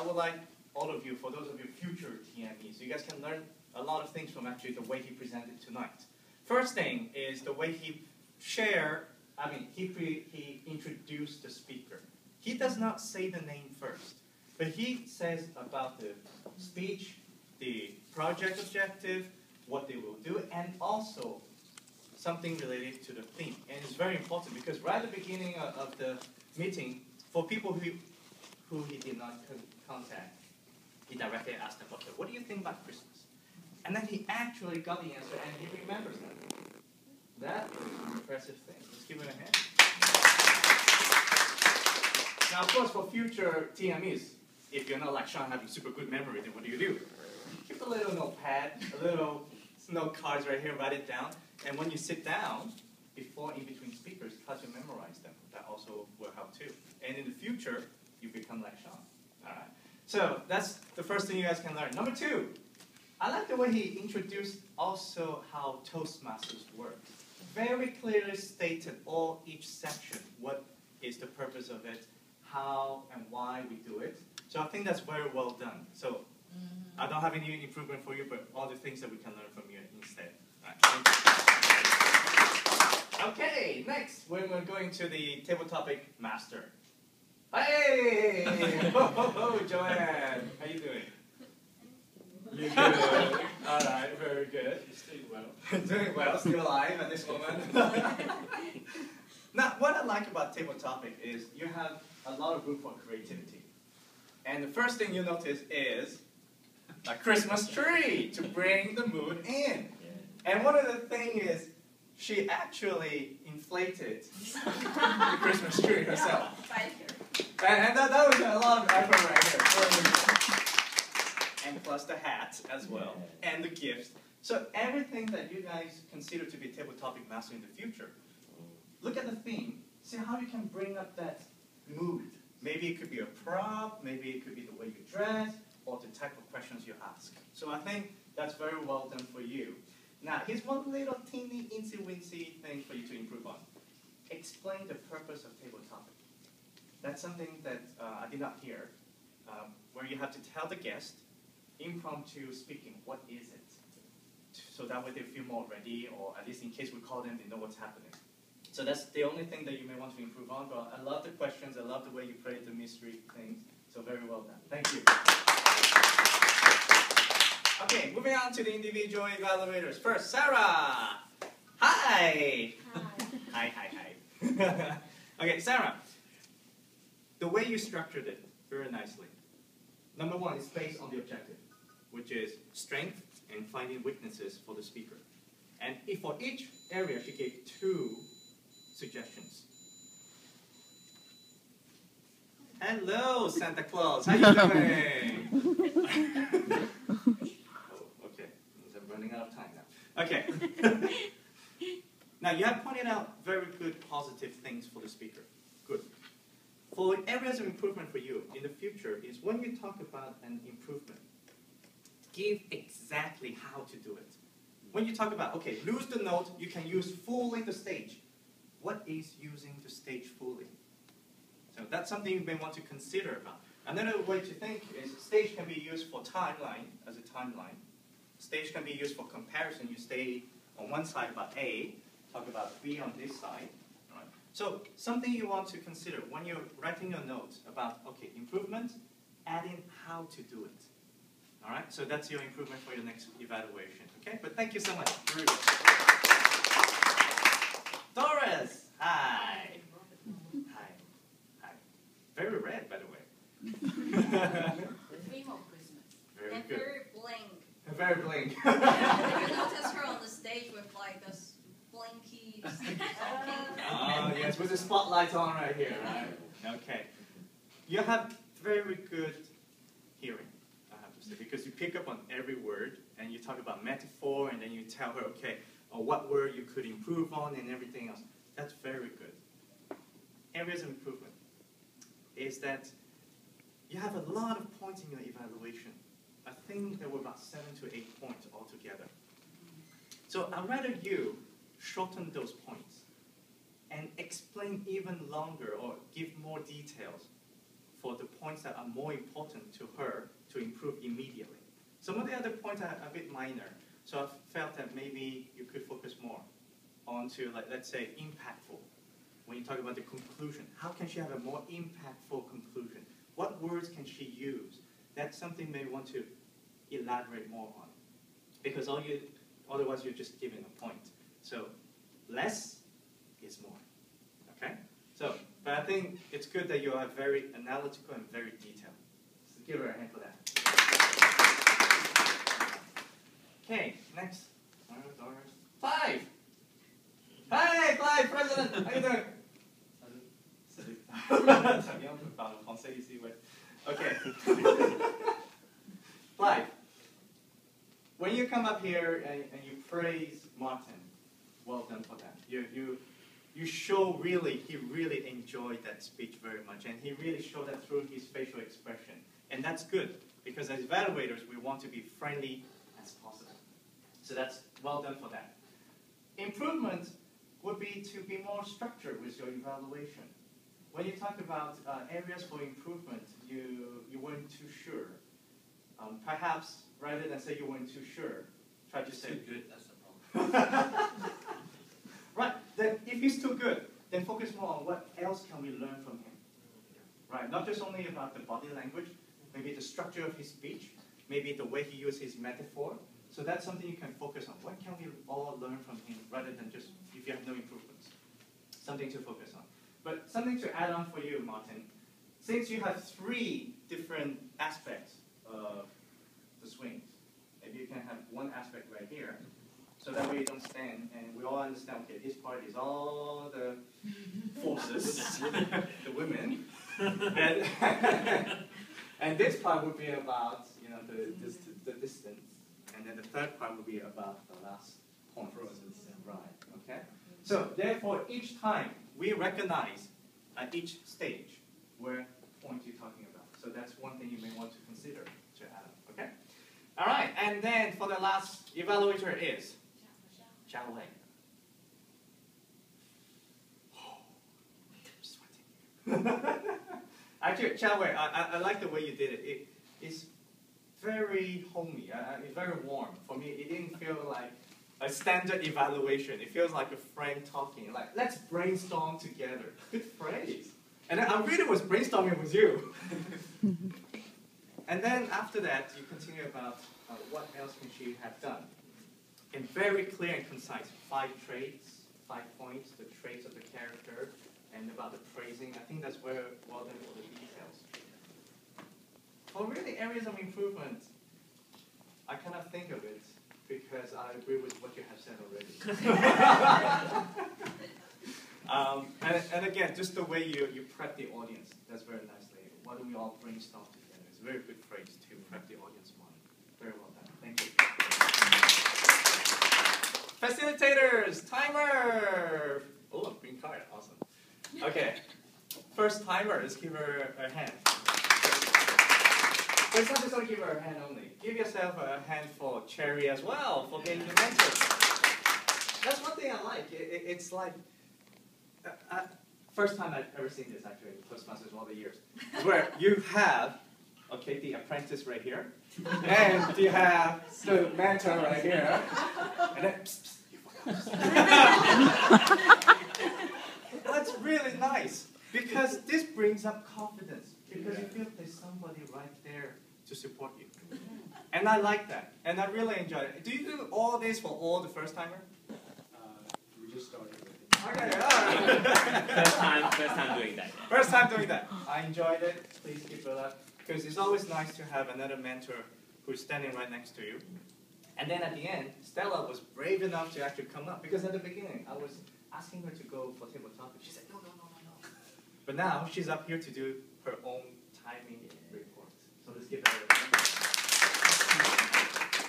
would like all of you, for those of you future TMEs, you guys can learn a lot of things from actually the way he presented tonight. First thing is the way he he introduced the speaker. He does not say the name first, but he says about the speech, the project objective, what they will do, and also something related to the theme. And it's very important because right at the beginning of the meeting, for people who he did not contact, he directly asked them, okay, what do you think about Christmas? And then he actually got the answer and he remembers that. That is an impressive thing. Let's give it a hand. Now, of course, for future TMEs, if you're not like Sean having super good memory, then what do? Keep a little notepad, a little note cards right here, write it down. And when you sit down, before in between speakers, try to memorize them. That also will help too. And in the future, you become like Sean. All right. So that's the first thing you guys can learn. Number two, I like the way he introduced also how Toastmasters works. Very clearly stated each section, what is the purpose of it, how and why we do it. So I think that's very well done. So I don't have any improvement for you, but all the things that we can learn from you instead. All right, okay, next we're going to the table topic master. Hey! Ho, Joanne! How you doing? You're good. All right, very good. You're doing well. Doing well, still alive at this moment. Now, what I like about table topic is you have a lot of room for creativity. And the first thing you notice is a Christmas tree to bring the mood in. And one of the things is she actually inflated the Christmas tree herself. And that was a lot of effort right here. And plus the hat as well, and the gifts. So everything that you guys consider to be table topic master in the future, look at the theme, see how you can bring up that mood. Maybe it could be a prop, maybe it could be the way you dress, or the type of questions you ask. So I think that's very well done for you. Now, here's one little teeny, incy-wincy thing for you to improve on. Explain the purpose of table topic. That's something that I did not hear, where you have to tell the guest, impromptu speaking, what is it? So that way they feel more ready, or at least in case we call them, they know what's happening. So that's the only thing that you may want to improve on, but I love the questions, I love the way you played the mystery things, so very well done. Thank you. Okay, moving on to the individual evaluators. First, Sarah! Hi! Hi. Hi. Okay, Sarah, the way you structured it very nicely. Number one is based on the objective, which is strength and finding weaknesses for the speaker. And if for each area, she gave 2 suggestions. Hello, Santa Claus. How you doing? Oh, okay. I'm running out of time now. Okay. Now, you have pointed out very good positive things for the speaker. Good. For areas of improvement for you in the future is when you talk about an improvement, give exactly how to do it. When you talk about, okay, lose the note, you can use fully the stage. What is using the stage fully? So that's something you may want to consider about. Another way to think is stage can be used for timeline, as a timeline. Stage can be used for comparison. You stay on one side about A, talk about B on this side. So something you want to consider when you're writing your notes about, okay, improvement, add in how to do it. All right, so that's your improvement for your next evaluation. Okay, but thank you so much. Very good. Doris, hi. Hi. Very red, by the way. The theme of Christmas. Very good. Very blank. Very blank. You notice her on the stage with like this blinky talking. Oh, yes, with the spotlight on right here, right? Okay. You have very good hearing, I have to say, because you pick up on every word, and you talk about metaphor, and then you tell her, okay, what word you could improve on, and everything else. That's very good. Areas of improvement is that you have a lot of points in your evaluation. I think there were about 7 to 8 points altogether. So I'd rather you shorten those points and explain even longer or give more details for the points that are more important to her to improve immediately. Some of the other points are a bit minor, so I felt that maybe you could focus more onto, like, let's say, impactful. When you talk about the conclusion, how can she have a more impactful conclusion? What words can she use? That's something maybe want to elaborate more on. Because otherwise you're just giving a point. So less is more. Okay? So, but I think it's good that you are very analytical and very detailed. So give her a hand for that. Okay, next. 5. Hey, Clive, President, how you doing? Okay. Clive, when you come up here and you praise Martin, well done for that. You show he really enjoyed that speech very much, and he really showed that through his facial expression. And that's good, because as evaluators, we want to be friendly as possible. So that's well done for that. Improvement would be to be more structured with your evaluation. When you talk about areas for improvement, you weren't too sure. Perhaps, rather than say you weren't too sure, try to say... Too good, that's the problem. Right, then if he's too good, then focus more on what else can we learn from him. Right, not just only about the body language, maybe the structure of his speech, maybe the way he uses his metaphor. So that's something you can focus on. What can we all learn from him, rather than just, if you have no improvements, something to focus on. But something to add on for you, Martin, since you have 3 different aspects of the swings, maybe you can have one aspect right here, so that way you don't stand, and we all understand, okay, this part is all the forces, the women, and this part would be about, the distance, and then the third part would be about the last point. Right, okay? So, therefore, each time we recognize at each stage where point you're talking about. So that's one thing you may want to consider to add, okay? All right, and then for the last evaluator is Zhao Wei. Oh, I'm sweating. Actually, Zhao Wei, I like the way you did it. It's very homey, it's very warm. For me, it didn't feel like a standard evaluation. It feels like a friend talking, like, let's brainstorm together. Good phrase. And then I really was brainstorming with you. And then after that, you continue about what else can she have done. And very clear and concise. 5 traits, 5 points, the traits of the character, and about the praising. I think that's where well done for the details. For really areas of improvement, I cannot think of it, because I agree with what you have said already. And again, just the way you prep the audience, that's very nicely. Why don't we all brainstorm together? It's a very good phrase to prep the audience mind. Very well done. Thank you. Facilitators, timer! Oh, green card, awesome. Okay, first timer, let's give her a hand. But it's not just give her a hand only. Give yourself a hand for Cherry as well, for being the mentor. That's one thing I like. It's like, first time I've ever seen this actually in Toastmasters all the years, where you have, okay, the apprentice right here, and you have the mentor right here, and then, psst, you forgot. That's really nice, because this brings up confidence, because you feel there's somebody right there to support you. And I like that, and I really enjoy it. Do you do all this for all the first timer? We just started with it. Okay, all right. First time doing that. First time doing that. I enjoyed it. Please keep it up, because it's always nice to have another mentor who's standing right next to you. And then at the end, Stella was brave enough to actually come up, because at the beginning I was asking her to go for table topic. She said no. But now she's up here to do her own timing report. So let's give her a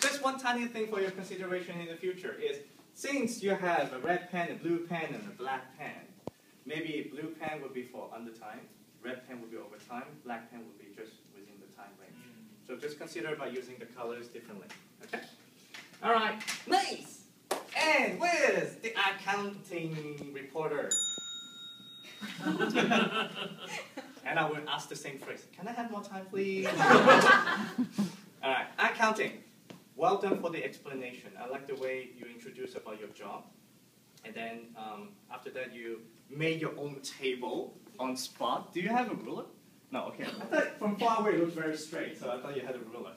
Just one tiny thing for your consideration in the future is, since you have a red pen, a blue pen, and a black pen, maybe blue pen would be for under time, red pen would be over time, black pen would be just within the time range. So just consider about using the colors differently. Okay? All right, nice! And with the accounting reporter. And I would ask the same phrase. Can I have more time, please? All right, accounting. Well done for the explanation. I like the way you introduced about your job. And then after that, you made your own table on spot. Do you have a ruler? No, okay. I thought from far away it looked very straight, so I thought you had a ruler.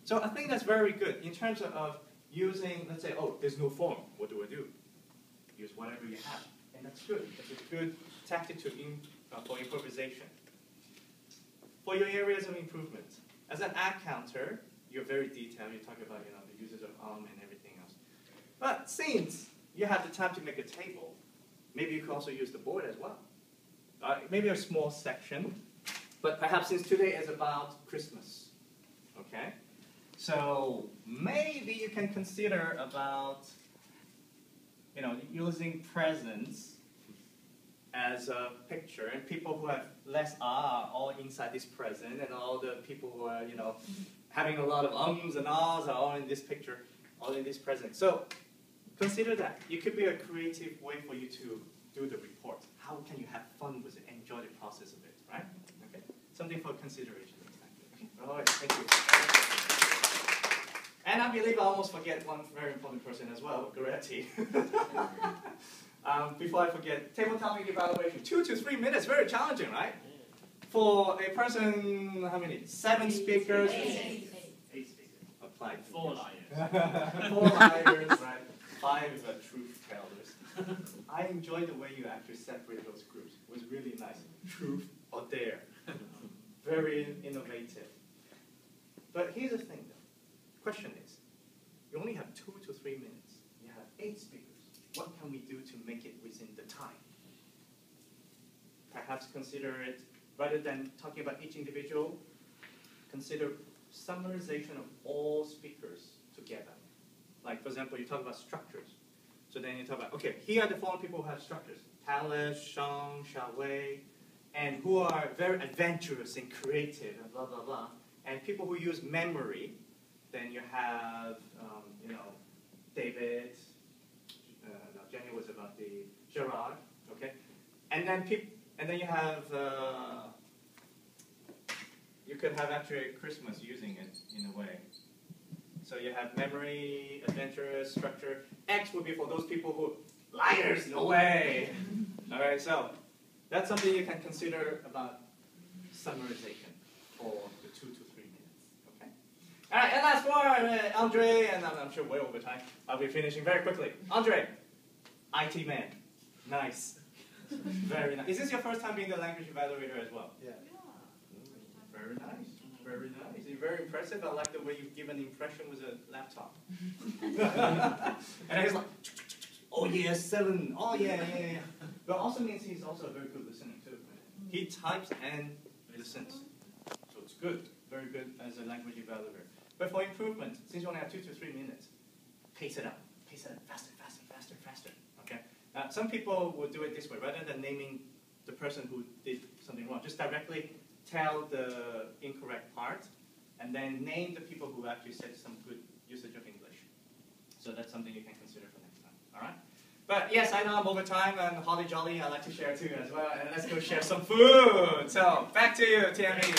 So I think that's very good in terms of using, let's say, oh, there's no form. What do I do? Use whatever you have. And that's good. That's a good tactic for improvisation. For your areas of improvement, as an ad counter, you're very detailed. You talk about the uses of and everything else. But since you have the time to make a table, maybe you could also use the board as well. Maybe a small section, but perhaps since today is about Christmas, okay? So maybe you can consider about using presents as a picture, and people who have less are all inside this present, and all the people who are having a lot of ums and ahs are all in this picture, all in this present. So consider that. It could be a creative way for you to do the report. How can you have fun with it, enjoy the process of it, right? Okay. Something for consideration. Okay. All right. Thank you. And I believe I almost forget one very important person as well, Goretti. Before I forget, table topic evaluation, 2 to 3 minutes, very challenging, right? For a person, how many? 7 speakers? 8 speakers. Applied. 4 liars. 4 liars, right? 5 truth tellers. I enjoy the way you actually separate those groups. It was really nice. Truth or dare. Very innovative. But here's the thing, though. Question is, you only have 2 to 3 minutes. You have 8 speakers. What can we do to make it within the time? Perhaps consider it, rather than talking about each individual, consider summarization of all speakers together. Like, for example, you talk about structures. So then you talk about, okay, here are the 4 people who have structures. Alice, Sean, Xiaowei, and who are very adventurous and creative, and blah, blah, blah. And people who use memory, then you have, David, Jenny was about the Gerard, okay? And then you have, you could have actually Christmas using it in a way. So you have memory, adventurous, structure. X would be for those people who, liars, no way. All right, so that's something you can consider about summarization for the 2 to 3 minutes, okay? All right, and last one, Andre, and I'm sure way over time. I'll be finishing very quickly. Andre, IT man, nice, very nice. Is this your first time being the language evaluator as well? Yeah. Very nice, very nice. You're very impressive. I like the way you give an impression with a laptop. And he's like, oh yeah, 7, oh yeah. But also means he's also a very good listener too. He types and listens. So it's good, very good as a language evaluator. But for improvement, since you only have 2 to 3 minutes, pace it up, faster, faster. Okay. Some people will do it this way, rather than naming the person who did something wrong, just directly tell the incorrect part, and then name the people who actually said some good usage of English. So that's something you can consider for next time. All right. But yes, I know I'm over time, and holly jolly, I like to share too as well. And let's go share some food. So back to you, Tammy.